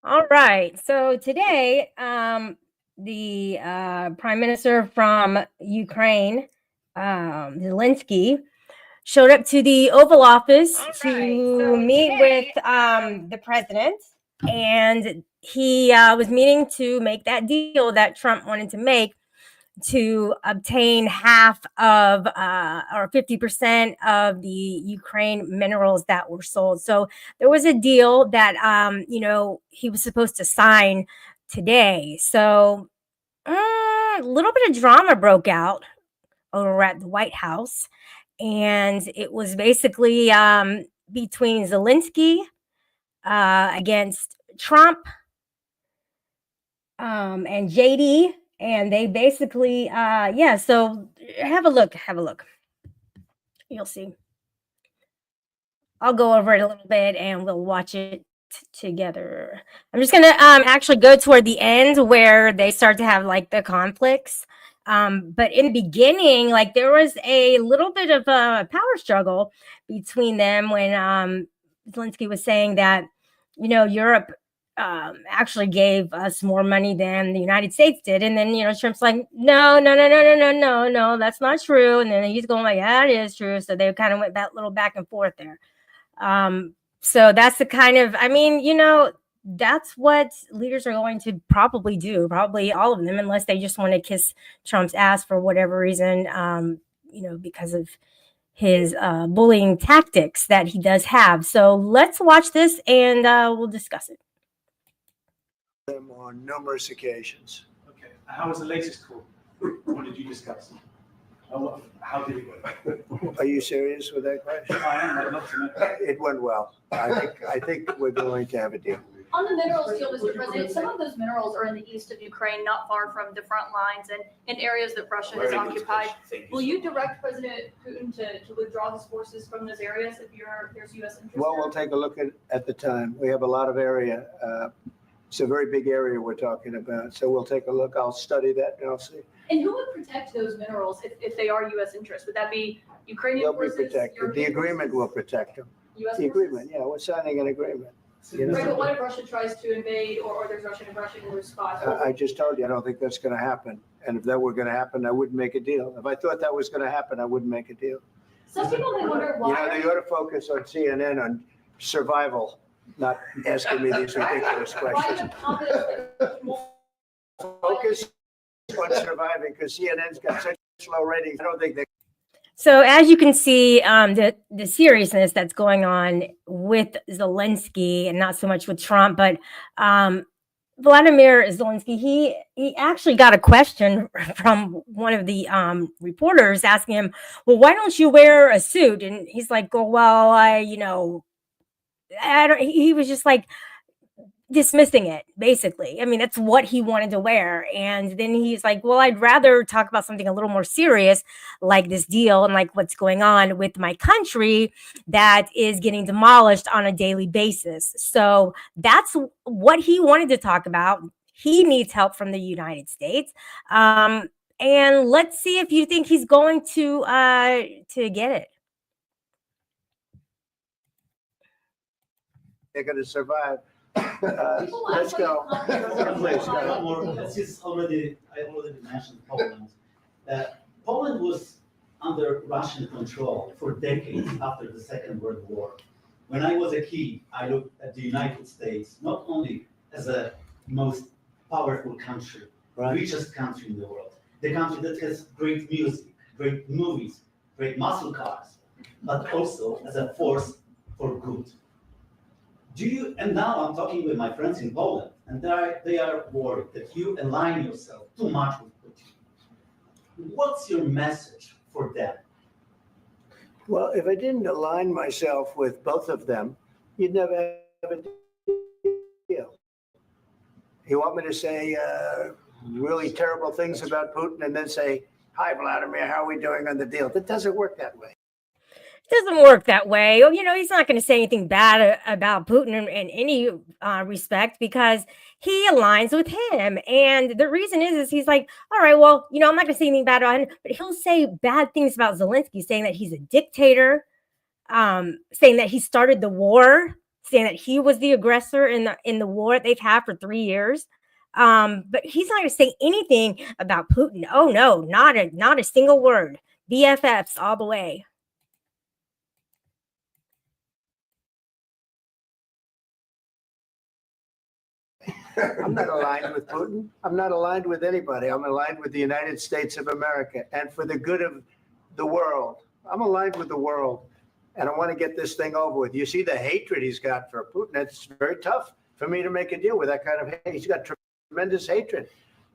All right. So today, the prime minister from Ukraine, Zelensky, showed up to the Oval Office to meet with the president, and he was meeting to make that deal that Trump wanted to make to obtain half of or 50% of the Ukraine minerals that were sold. So there was a deal that he was supposed to sign today. So a little bit of drama broke out over at the White House, and it was basically between Zelensky against Trump and JD, and they basically so have a look, you'll see. I'll go over it a little bit and we'll watch it together. I'm just gonna actually go toward the end where they start to have like the conflicts. But in the beginning, like there was a little bit of a power struggle between them when Zelensky was saying that Europe actually gave us more money than the United States did, and then Trump's like, no, no, no, no, no, no, no, no, that's not true, and then he's going like, yeah, it is true. So they kind of went that little back and forth there. So that's the kind of, that's what leaders are going to probably do, probably all of them, unless they just want to kiss Trump's ass for whatever reason, because of his bullying tactics that he does have. So let's watch this and we'll discuss it. Them on numerous occasions. Okay. How was the latest call? What did you discuss? How did it go? Are you serious with that question? I am. I'd love to know. It went well. I think we're going to have a deal. On the minerals deal, Mr. President, some of those minerals are in the east of Ukraine, not far from the front lines and in areas that Russia has occupied. Will you direct President Putin to withdraw his forces from those areas if there's U.S. interest? Well, we'll take a look at the time. We have a lot of area. It's a very big area we're talking about. So we'll take a look. I'll study that and I'll see. And who would protect those minerals if they are U.S. interests? Would that be Ukrainian They'll be forces? protected. The European agreement forces? will protect them. U.S. The forces? agreement, yeah, we're signing an agreement. Right, but what if Russia tries to invade or there's Russian aggression in response? I just told you, I don't think that's going to happen. And if that were going to happen, I wouldn't make a deal. If I thought that was going to happen, I wouldn't make a deal. Some people may wonder why. They ought to focus on CNN on survival, not asking me these ridiculous Why questions. the confidence that Focus on surviving because CNN's got such low ratings. I don't think they. So as you can see, the seriousness that's going on with Zelensky, and not so much with Trump, but Vladimir Zelensky, he actually got a question from one of the reporters asking him, well, why don't you wear a suit? And he's like, oh, well, I don't. He was just like dismissing it, basically. I mean, that's what he wanted to wear. And then he's like, well, I'd rather talk about something a little more serious, like this deal and like what's going on with my country that is getting demolished on a daily basis. So that's what he wanted to talk about. He needs help from the United States. And let's see if you think he's going to get it. They're going to survive. Let's go. Please, go ahead. I already mentioned Poland. Poland was under Russian control for decades after the Second World War. When I was a kid, I looked at the United States not only as a most powerful country, richest country in the world, the country that has great music, great movies, great muscle cars, but also as a force for good. And now I'm talking with my friends in Poland, and they are worried that you align yourself too much with Putin. What's your message for them? Well, if I didn't align myself with both of them, you'd never have a deal. You want me to say really terrible things about Putin and then say, hi, Vladimir, how are we doing on the deal? That doesn't work that way. Doesn't work that way. He's not going to say anything bad about Putin in any respect because he aligns with him. And the reason is he's like, all right, well, I'm not going to say anything bad about him, but he'll say bad things about Zelensky, saying that he's a dictator, saying that he started the war, saying that he was the aggressor in the war that they've had for 3 years. But he's not going to say anything about Putin. Oh no, not a single word. BFFs all the way. I'm not aligned with Putin. I'm not aligned with anybody. I'm aligned with the United States of America and for the good of the world. I'm aligned with the world, and I want to get this thing over with. You see the hatred he's got for Putin. It's very tough for me to make a deal with that kind of hate. He's got tremendous hatred,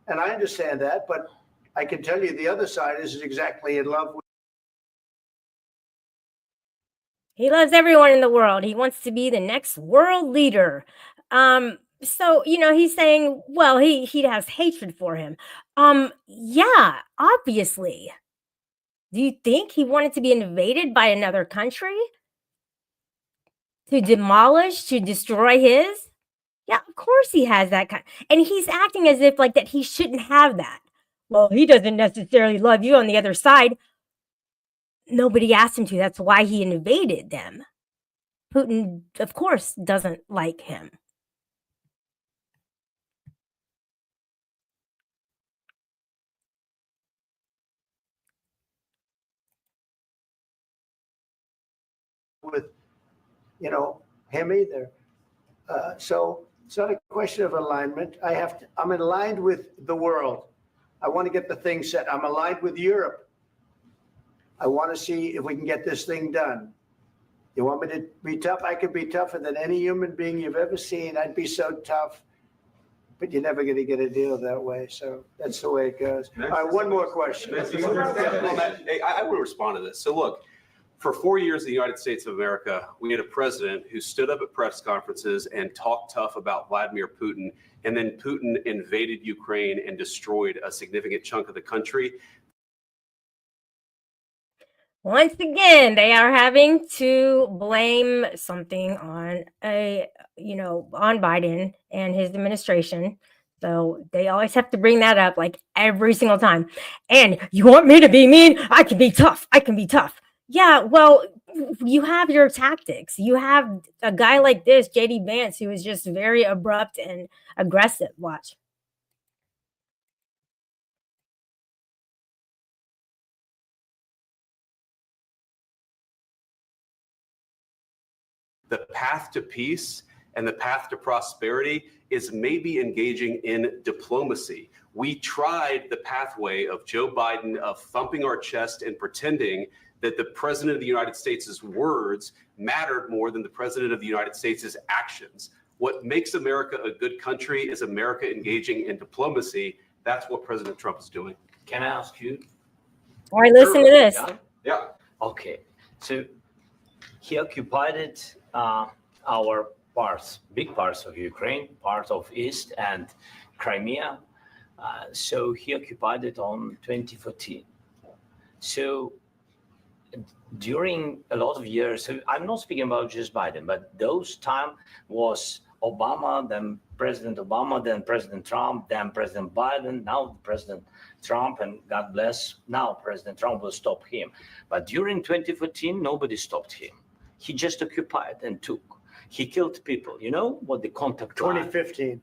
and I understand that, but I can tell you the other side is exactly in love with. He loves everyone in the world. He wants to be the next world leader. So, he's saying, well, he has hatred for him. Yeah, obviously. Do you think he wanted to be invaded by another country? To demolish, to destroy his? Yeah, of course he has that kind. And he's acting as if like that he shouldn't have that. Well, he doesn't necessarily love you on the other side. Nobody asked him to. That's why he invaded them. Putin, of course, doesn't like him. With him either. So it's not a question of alignment. I'm aligned with the world. I want to get the thing set. I'm aligned with Europe. I want to see if we can get this thing done. You want me to be tough? I could be tougher than any human being you've ever seen. I'd be so tough, but you're never going to get a deal that way. So that's the way it goes. All right, one more question. Hey, I would respond to this. So look, for 4 years in the United States of America, we had a president who stood up at press conferences and talked tough about Vladimir Putin, and then Putin invaded Ukraine and destroyed a significant chunk of the country. Once again, they are having to blame something on on Biden and his administration. So they always have to bring that up like every single time. And you want me to be mean? I can be tough. I can be tough. Yeah, well, you have your tactics. You have a guy like this, JD Vance, who is just very abrupt and aggressive. Watch. The path to peace and the path to prosperity is maybe engaging in diplomacy. We tried the pathway of Joe Biden of thumping our chest and pretending that the president of the United States' words mattered more than the president of the United States' actions. What makes America a good country is America engaging in diplomacy. That's what President Trump is doing. Can I ask you? All right, listen to this. Yeah. Okay, so he occupied our parts, big parts of Ukraine, part of East and Crimea. So he occupied it on 2014. So during a lot of years, so I'm not speaking about just Biden, but those time was Obama, then President Obama, then President Trump, then President Biden, now President Trump, and God bless, now President Trump will stop him. But during 2014, nobody stopped him. He just occupied and took. He killed people. You know what the contact line? 2015.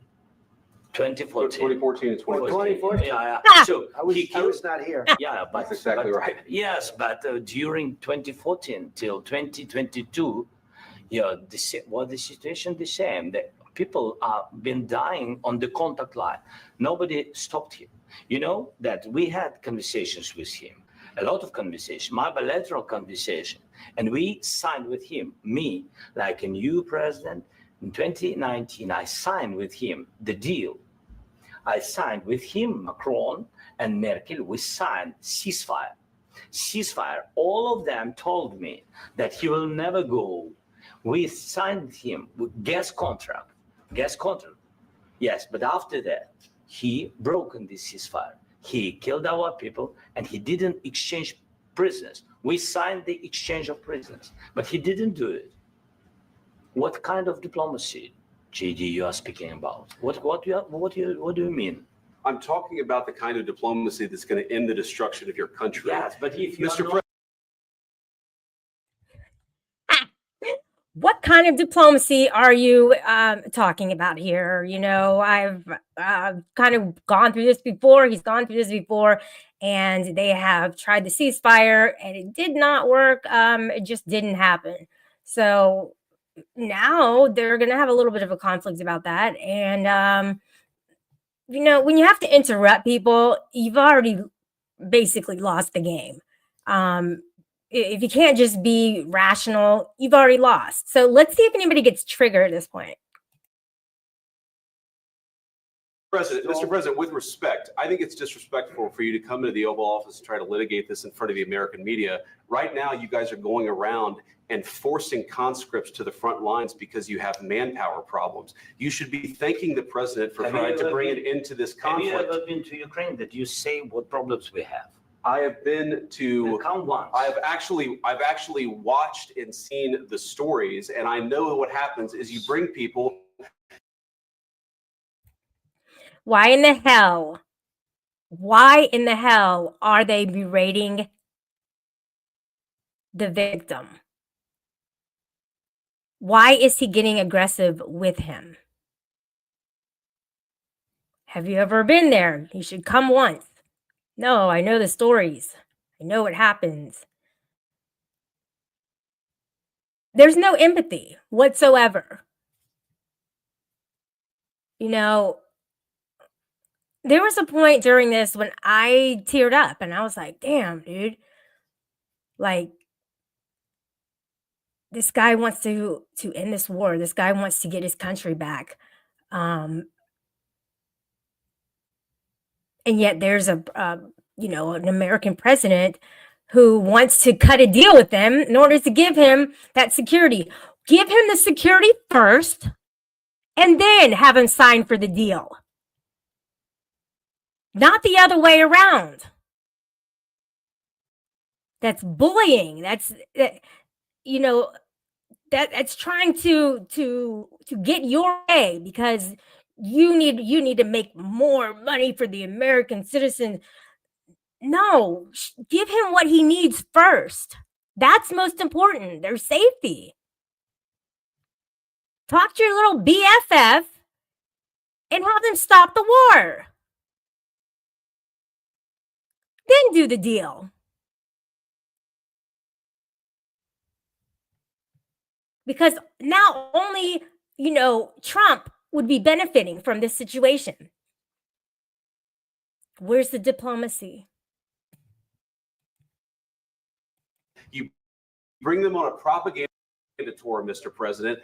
2014. 2014 and 2014. 2014. Yeah. Ah! So I was he killed. not here. Yeah, but That's exactly right. Yes, but during 2014 till 2022, the situation the same. The people are been dying on the contact line. Nobody stopped him. You know that we had conversations with him, a lot of conversation, my bilateral conversation, and we signed with him. Me, like a new president in 2019, I signed with him the deal. I signed with him, Macron and Merkel. We signed ceasefire. Ceasefire. All of them told me that he will never go. We signed him with gas contract. Gas contract. Yes, but after that, he broken this ceasefire. He killed our people and he didn't exchange prisoners. We signed the exchange of prisoners, but he didn't do it. What kind of diplomacy, JD, you are speaking about? What do you mean? I'm talking about the kind of diplomacy that's going to end the destruction of your country. Yes, but if you Mr. are not what kind of diplomacy are you talking about here? You know, I've kind of gone through this before. He's gone through this before, and they have tried the ceasefire, and it did not work. It just didn't happen. So now they're going to have a little bit of a conflict about that. And, you know, when you have to interrupt people, you've already basically lost the game. If you can't just be rational, you've already lost. So let's see if anybody gets triggered at this point. Mr. President, with respect, I think it's disrespectful for you to come into the Oval Office and try to litigate this in front of the American media. Right now, you guys are going around and forcing conscripts to the front lines because you have manpower problems. You should be thanking the president for trying to bring it into this conflict. Have you ever been to Ukraine? Did you say what problems we have? I have been to. Count once. I've actually watched and seen the stories, and I know what happens is you bring people. Why in the hell are they berating the victim? Why is he getting aggressive with him? Have you ever been there? You should come once. No, I know the stories. I know what happens. There's no empathy whatsoever. You know, there was a point during this when I teared up and I was like, damn, dude. Like, this guy wants to end this war. This guy wants to get his country back. And yet there's an American president who wants to cut a deal with them in order to give him that security. Give him the security first and then have him sign for the deal. Not the other way around. That's bullying. That's trying to get your way because you need to make more money for the American citizen. No, give him what he needs first. That's most important. Their safety. Talk to your little BFF and have them stop the war. Then do the deal. Because now only, Trump would be benefiting from this situation. Where's the diplomacy? You bring them on a propaganda tour, Mr. President.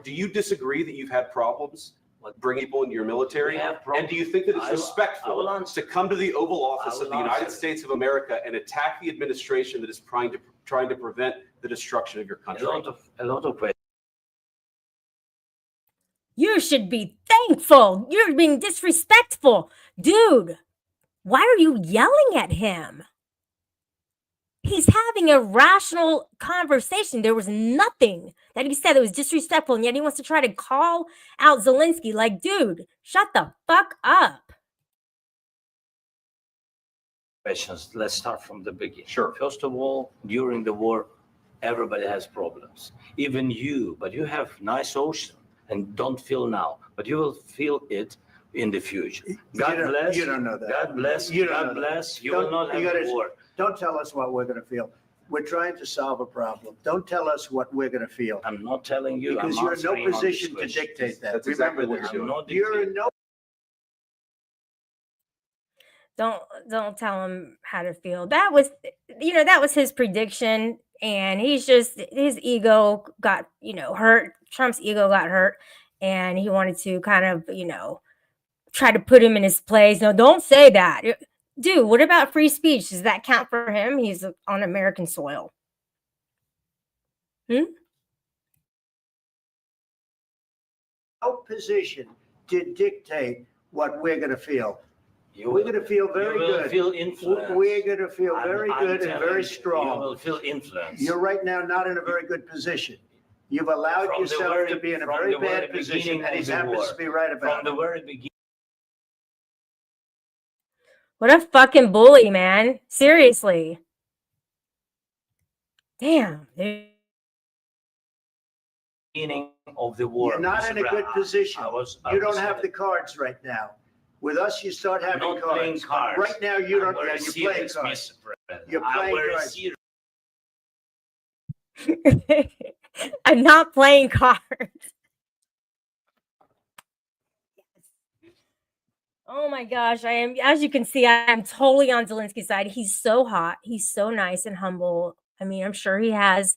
Do you disagree that you've had problems bringing people into your military? And do you think that it's respectful to come to the Oval Office of the United States of America and attack the administration that is trying to prevent the destruction of your country? A lot of questions. You should be thankful. You're being disrespectful. Dude, why are you yelling at him? He's having a rational conversation. There was nothing that he said that was disrespectful, and yet he wants to try to call out Zelensky. Like, dude, shut the fuck up. Questions. Let's start from the beginning. Sure. First of all, during the war, everybody has problems. Even you, but you have nice ocean and don't feel now, but you will feel it in the future. God bless. You don't know that. God bless. You don't God know that. bless. You will not have a war. Don't tell us what we're going to feel. We're trying to solve a problem. Don't tell us what we're going to feel. I'm not telling you. Because I'm you're in no answering on position this to question. dictate that. That's exactly what Remember you're this. doing. You're in no Don't tell him how to feel. That was his prediction, and his ego got hurt. Trump's ego got hurt, and he wanted to kind of try to put him in his place. No, don't say that. Dude, what about free speech? Does that count for him? He's on American soil. no position to dictate what we're going to feel. We're going to feel very You will good. feel influence. We're going to feel very I'm good and telling very you, strong. You will feel influence. You're right now not in a very good position. You've allowed From the yourself very- to be in a from very the very bad position, beginning and he of the happens war. to be right From about the it. very beginning. What a fucking bully, man. Seriously. Damn, dude. beginning of the war. You're not Mr. in a good Brown, position. I You was don't have the cards right now. With us, you start having not playing cards. cards. Right now, you don't, I'm very yeah, you're playing serious, cards. Mr. President. You're I'm playing very cards. serious. I'm not playing cards. Oh my gosh, I am. As you can see, I am totally on Zelensky's side. He's so hot. He's so nice and humble. I mean, I'm sure he has,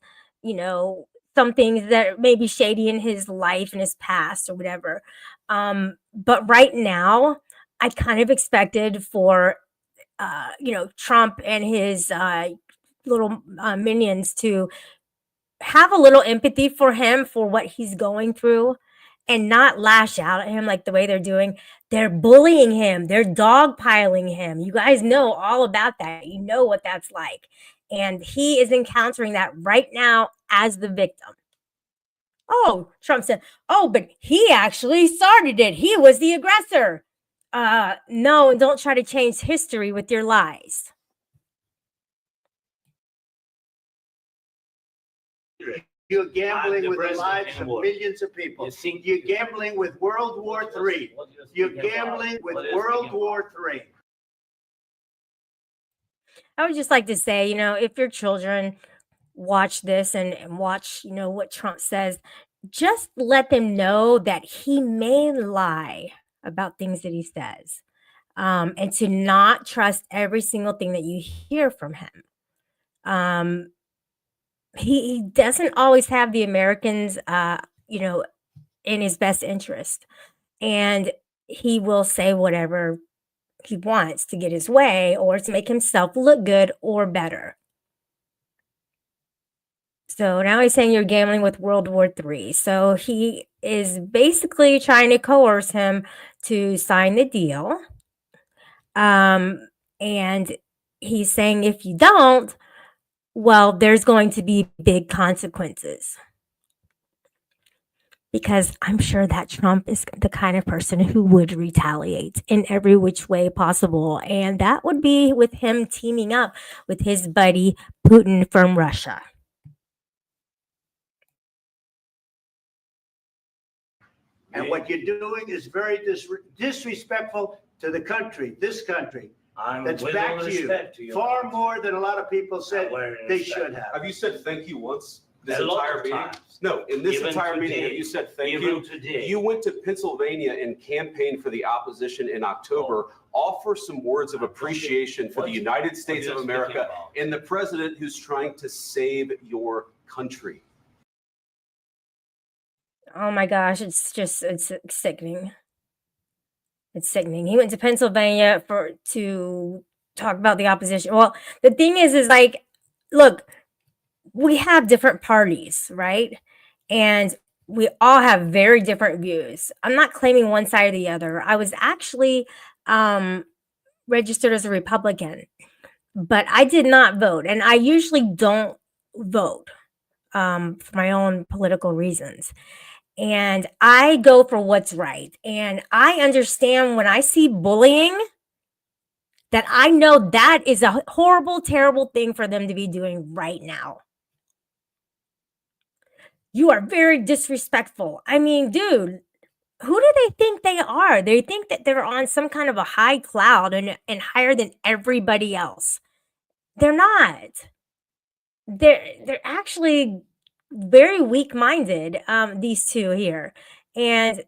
some things that may be shady in his life and his past or whatever. But right now, I kind of expected for, Trump and his little minions to have a little empathy for him for what he's going through and not lash out at him like the way they're doing. They're bullying him. They're dogpiling him. You guys know all about that. You know what that's like. And he is encountering that right now as the victim. Oh, Trump said, oh, but he actually started it. He was the aggressor. No, don't try to change history with your lies. You're I'm gambling the with the president lives of anymore. millions of people. You think You're gambling with World War III. What do you You're think about- gambling with what do you World think about- War III. I would just like to say, if your children watch this and watch, what Trump says, just let them know that he may lie about things that he says, and to not trust every single thing that you hear from him. He doesn't always have the Americans, in his best interest, and he will say whatever he wants to get his way or to make himself look good or better. So now he's saying you're gambling with World War III. So he is basically trying to coerce him to sign the deal. And he's saying if you don't, well, there's going to be big consequences. Because I'm sure that Trump is the kind of person who would retaliate in every which way possible. And that would be with him teaming up with his buddy Putin from Russia. And what you're doing is very disrespectful to the country, this country. I'm That's with back all to you. respect to you. Far more than a lot of people said Very they respect. should have. Have you said thank you once this A lot entire of meeting? times. No, in this Even entire meeting, today. have you said thank Even you? today. You went to Pennsylvania and campaigned for the opposition in October. Offer some words of appreciation for the United States of America and the president who's trying to save your country. Oh my gosh, it's sickening. It's sickening. He went to Pennsylvania to talk about the opposition. Well, the thing is like, look, we have different parties, right? And we all have very different views. I'm not claiming one side or the other. I was actually registered as a Republican, but I did not vote. And I usually don't vote for my own political reasons. And I go for what's right. And I understand when I see bullying that I know that is a horrible, terrible thing for them to be doing right now. You are very disrespectful. I mean, dude, who do they think they are? They think that they're on some kind of a high cloud and higher than everybody else. They're not. They're actually very weak-minded, these two here. And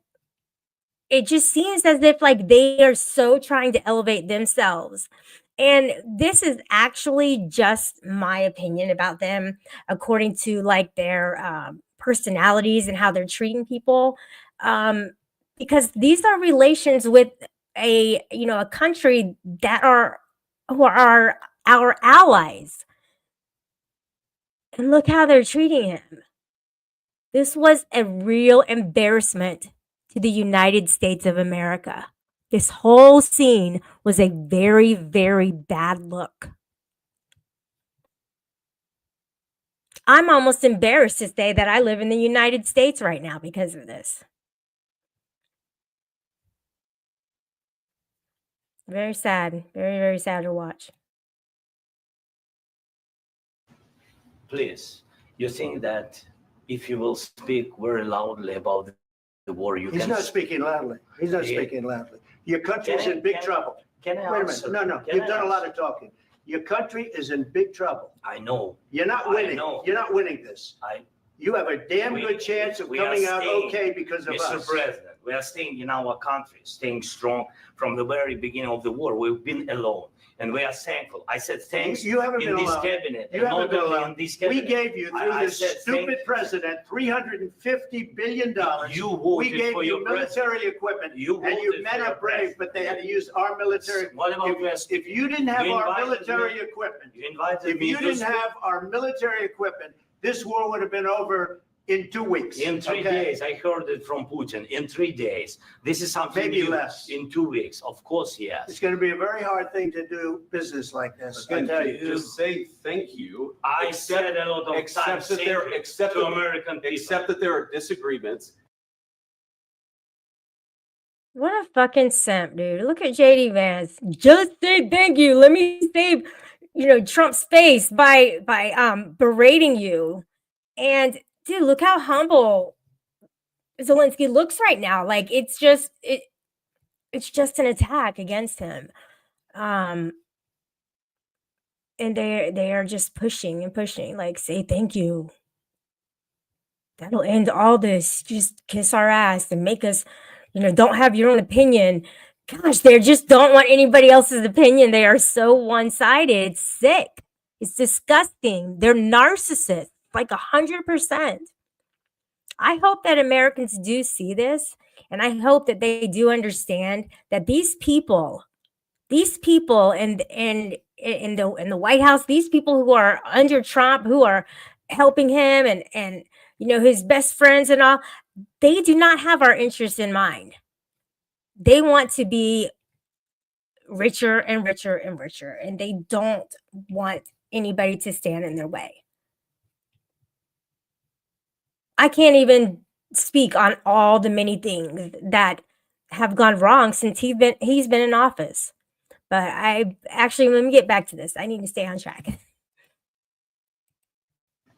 it just seems as if like they are so trying to elevate themselves. And this is actually just my opinion about them, according to like their personalities and how they're treating people. Because these are relations with a country that who are our allies. And look how they're treating him. This was a real embarrassment to the United States of America. This whole scene was a very, very bad look. I'm almost embarrassed to say that I live in the United States right now because of this. Very sad. Very, very sad to watch. Please, you think that if you will speak very loudly about the war, you He's can. not speaking loudly. He's not Yeah. speaking loudly. Your country's Can I- in big can- trouble. Can I Wait a answer? minute. No, Can you've I done a lot answer? of talking. Your country is in big trouble. I know. You're not I winning. know. You're not winning this. I, You have a damn We- good chance of we are coming out staying, okay because of Mr. us. President, we are staying in our country, staying strong from the very beginning of the war. We've been alone, and we are thankful. I said thanks You haven't in been this alone. cabinet, You and haven't not been only alone. in this We cabinet. gave you, through I this said stupid thank- president, $350 billion. You We voted gave for you your president. military equipment, You and you voted men for your are brave, president. but they had to use our military. What about West? If you didn't have You our invited military me. equipment, You invited if me you to didn't speak. have our military equipment, this war would have been over in 2 weeks. In 3 okay? days, I heard it from Putin. In 3 days, this is something Maybe new. less. In 2 weeks, of course, yes. It's going to be a very hard thing to do business like this. I Again, tell you. just say thank you. I Accept- said a lot of accept times that there- thank you accept to that- American people. Accept that there are disagreements. What a fucking simp, dude. Look at JD Vance. Just say thank you. Let me save, Trump's face by berating you. And dude, look how humble Zelensky looks right now. Like it's just an attack against him. And they are just pushing and pushing, like, say thank you. That'll end all this. Just kiss our ass and make us, don't have your own opinion. Gosh, they just don't want anybody else's opinion. They are so one-sided. It's sick. It's disgusting. They're narcissists, like 100%. I hope that Americans do see this, and I hope that they do understand that these people and in the White House, these people who are under Trump, who are helping him and his best friends and all, they do not have our interests in mind. They want to be richer and richer and richer, and they don't want anybody to stand in their way. I can't even speak on all the many things that have gone wrong since he's been in office. But let me get back to this. I need to stay on track.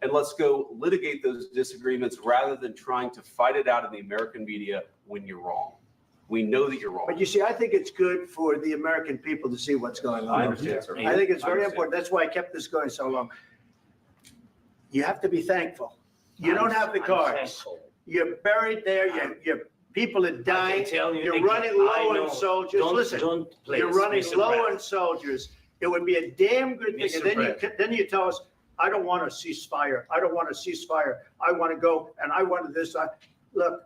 And let's go litigate those disagreements rather than trying to fight it out in the American media when you're wrong. We know that you're wrong. But you see, I think it's good for the American people to see what's going on. I understand, sir. I think it's I very understand. important. That's why I kept this going so long. You have to be thankful. You don't have the I'm cards. thankful. You're buried there. Your people are I can dying. tell you You're again, running I low know. on soldiers. Listen, Please, you're running Mr. low President. on soldiers. It would be a damn good thing. Mr. And then you tell us, I don't want a ceasefire. I don't want a ceasefire. I want to go and I want this. Look,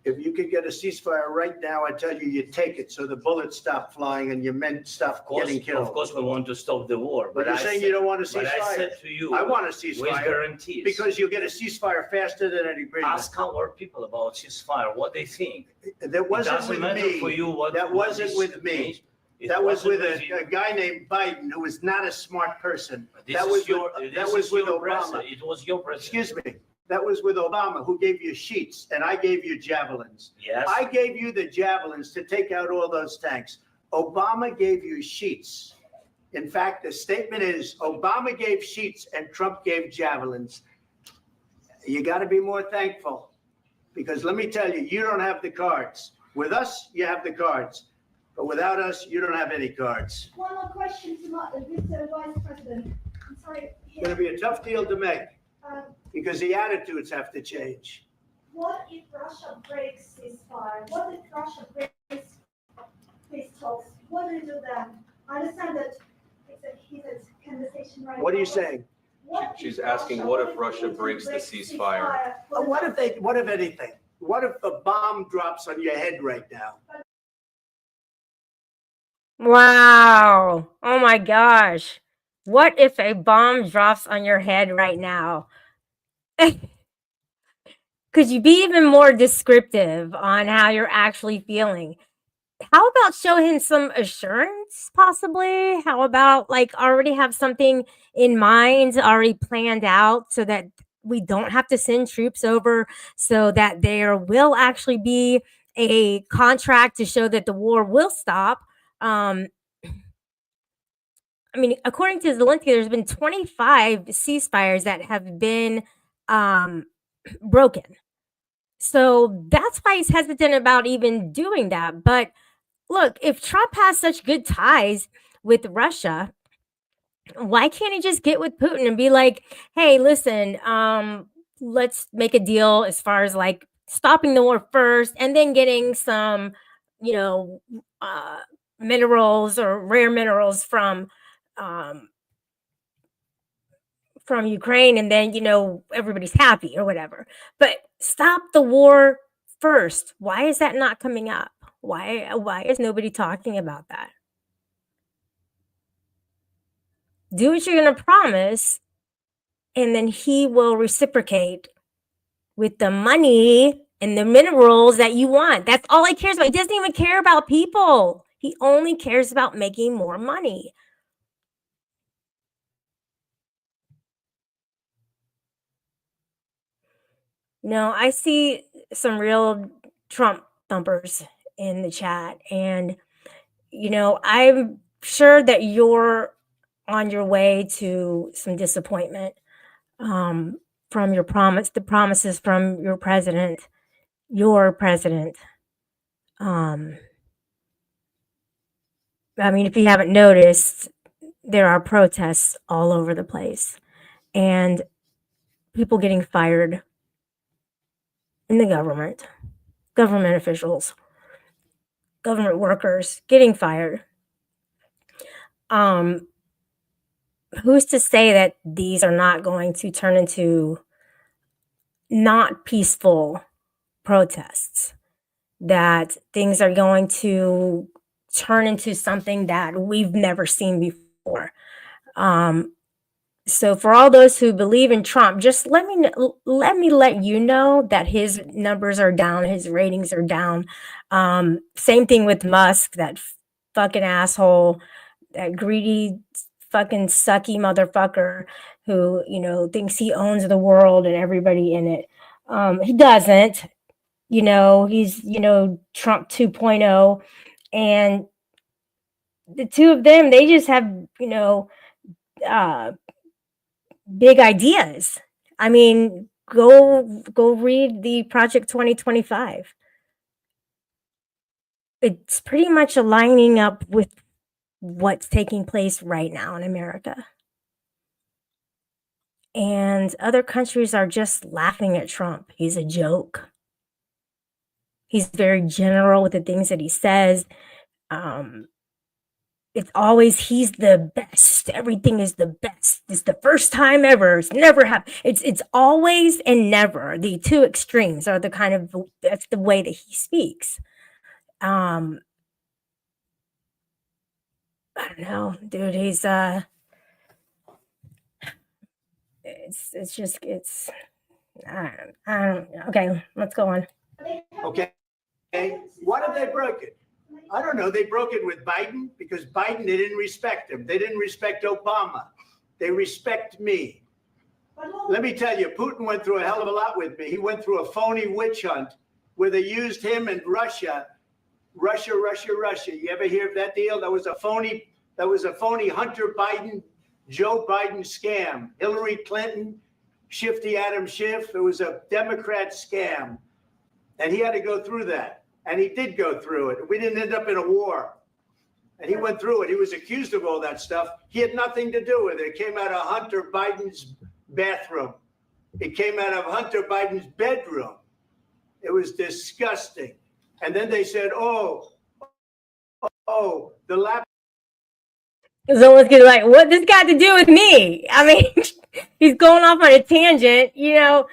if you could get a ceasefire right now, I tell you, you take it so the bullets stop flying and your men stop getting Of killed. course, we want to stop the war. But you're I saying said- you don't want a But I ceasefire. said to you, I want a with ceasefire guarantees. because you'll get a ceasefire faster than an agreement. Ask our people about ceasefire, what they think. That It wasn't doesn't with matter for me. you what. That what wasn't is- with me. It That was wasn't with you. a guy named Biden who was not a smart person. This That is was your- with, this that is was with your Obama. president. It was your president. Excuse me. That was with Obama, who gave you sheets and I gave you javelins. Yes. I gave you the javelins to take out all those tanks. Obama gave you sheets. In fact, the statement is Obama gave sheets and Trump gave javelins. You got to be more thankful because let me tell you, you don't have the cards. With us, you have the cards. But without us, you don't have any cards. One more question to Mr. Vice President. I'm sorry. It's going to be a tough deal to make Um, because the attitudes have to change. What if Russia breaks ceasefire? What if Russia breaks peace talks? What do you do then? I understand that he's a conversation right now. What are you saying? What if She's asking, what if Russia Putin breaks the breaks ceasefire? What if anything? What if a bomb drops on your head right now? Wow. Oh my gosh. What if a bomb drops on your head right now? Could you be even more descriptive on how you're actually feeling? How about show him some assurance, possibly? How about already have something in mind, already planned out so that we don't have to send troops over, so that there will actually be a contract to show that the war will stop? According to Zelensky, there's been 25 ceasefires that have been broken. So that's why he's hesitant about even doing that. But look, if Trump has such good ties with Russia, why can't he just get with Putin and be like, hey, listen, let's make a deal as far as like stopping the war first and then getting some, you know, minerals or rare minerals from Ukraine, and then, you know, everybody's happy or whatever. But stop the war first. Why is that not coming up? Why is nobody talking about that? Do what you're going to promise, and then he will reciprocate with the money and the minerals that you want. That's all he cares about. He doesn't even care about people. He only cares about making more money. No, I see some real Trump thumpers in the chat. And, you know, I'm sure that you're on your way to some disappointment from the promises from your president. I mean, if you haven't noticed, there are protests all over the place and people getting fired in the government officials, government workers getting fired. Who's to say that these are not going to turn into not peaceful protests, that things are going to turn into something that we've never seen before? So for all those who believe in Trump, just let me let you know that his numbers are down, his ratings are down. Same thing with Musk, that fucking asshole, that greedy fucking sucky motherfucker who, you know, thinks he owns the world and everybody in it. He doesn't. You know, he's, you know, Trump 2.0, and the two of them, they just have, you know, big ideas. I mean, go read the Project 2025. It's pretty much aligning up with what's taking place right now in America. And other countries are just laughing at Trump. He's a joke. He's very general with the things that he says. It's always, he's the best. Everything is the best. It's the first time ever. It's never happened. It's always and never. The two extremes are the kind of, that's the way that he speaks. I don't know, dude. He's it's just I don't. Okay, let's go on. Okay. Why did they break it? I don't know. They broke it with Biden because Biden, they didn't respect him. They didn't respect Obama. They respect me. Let me tell you, Putin went through a hell of a lot with me. He went through a phony witch hunt where they used him and Russia. You ever hear of that deal? That was a phony Hunter Biden, Joe Biden scam. Hillary Clinton, Shifty Adam Schiff. It was a Democrat scam. And he had to go through that. And he did go through it. We didn't end up in a war. And he went through it. He was accused of all that stuff. He had nothing to do with it. It came out of Hunter Biden's bathroom. It came out of Hunter Biden's bedroom. It was disgusting. And then they said, oh, the laptop. Someone's gonna be like, what this got to do with me? I mean, he's going off on a tangent. You know,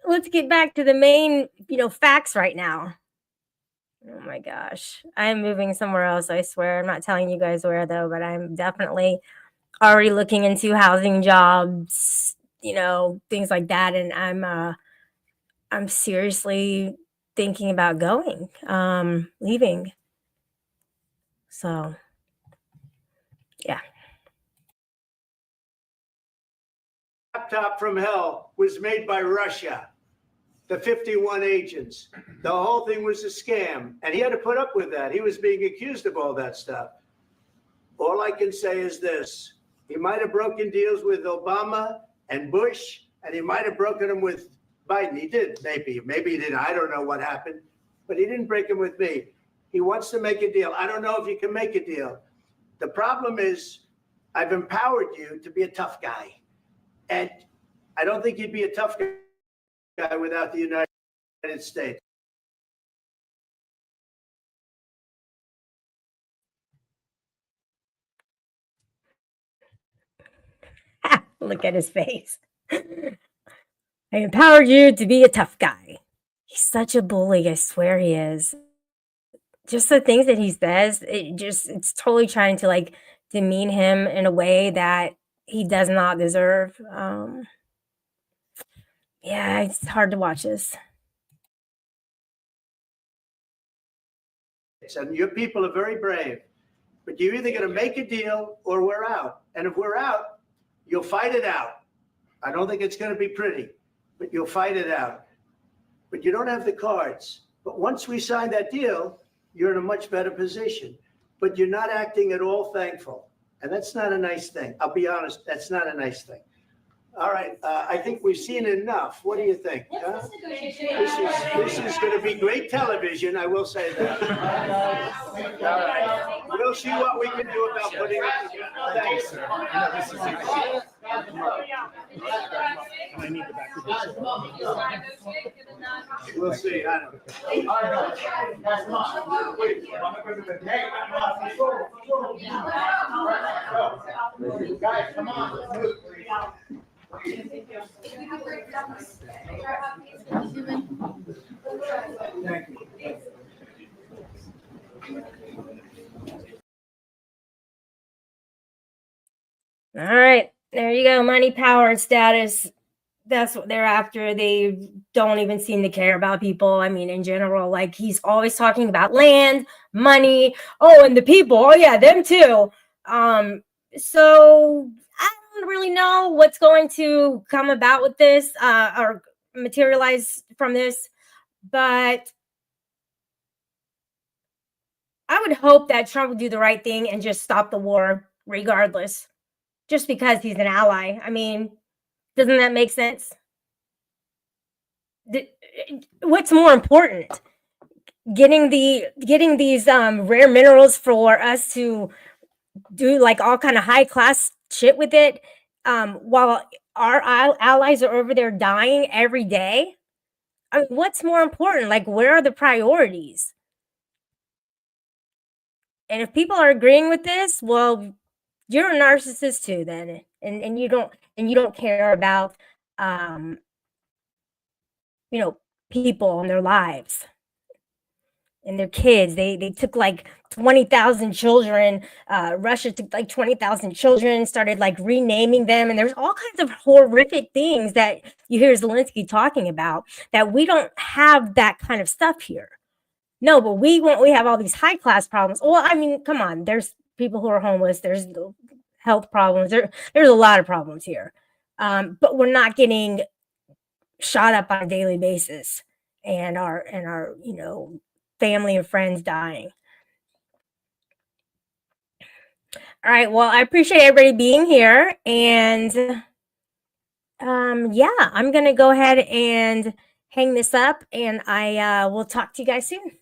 let's get back to the main, you know, facts right now. Oh my gosh. I'm moving somewhere else, I swear. I'm not telling you guys where though, but I'm definitely already looking into housing, jobs, you know, things like that. And I'm seriously thinking about going, leaving. So yeah. Laptop from hell was made by Russia. The 51 agents. The whole thing was a scam. And he had to put up with that. He was being accused of all that stuff. All I can say is this. He might have broken deals with Obama and Bush, and he might have broken them with Biden. He did, maybe he didn't. I don't know what happened, but he didn't break them with me. He wants to make a deal. I don't know if you can make a deal. The problem is I've empowered you to be a tough guy. And I don't think you'd be a tough guy without the United States. Look at his face. I empowered you to be a tough guy. He's such a bully, I swear he is. Just the things that he says, it's totally trying to like demean him in a way that he does not deserve. Yeah, it's hard to watch this. And your people are very brave, but you're either going to make a deal or we're out. And if we're out, you'll fight it out. I don't think it's going to be pretty, but you'll fight it out. But you don't have the cards. But once we sign that deal, you're in a much better position. But you're not acting at all thankful. And that's not a nice thing. I'll be honest, that's not a nice thing. All right, I think we've seen enough. What do you think? Huh? This is going to be great television, I will say that. All right. We'll see what we can do about putting it together. Thanks, sir. I need the back of this. We'll see. I don't know. Guys, come on. Thank you. All right, there you go. Money, power, and status. That's what they're after. They don't even seem to care about people. I mean, in general, like he's always talking about land, money. Oh, and the people. Oh, yeah, them too. So I don't really know what's going to come about with this or materialize from this, but I would hope that Trump would do the right thing and just stop the war regardless, just because he's an ally. I mean, doesn't that make sense? What's more important? Getting these rare minerals for us to do like all kind of high class shit with it, while our allies are over there dying every day. I mean, what's more important? Like, where are the priorities? And if people are agreeing with this, well, you're a narcissist too, then, and you don't care about people and their lives and their kids. They took like 20,000 children. Russia took like 20,000 children, started like renaming them, and there's all kinds of horrific things that you hear Zelensky talking about that we don't have that kind of stuff here. No, but we have all these high class problems. Well, I mean, come on, there's people who are homeless, there's health problems, there's a lot of problems here. But we're not getting shot up on a daily basis and our family and friends dying. All right, well, I appreciate everybody being here, and yeah, I'm gonna go ahead and hang this up, and I will talk to you guys soon.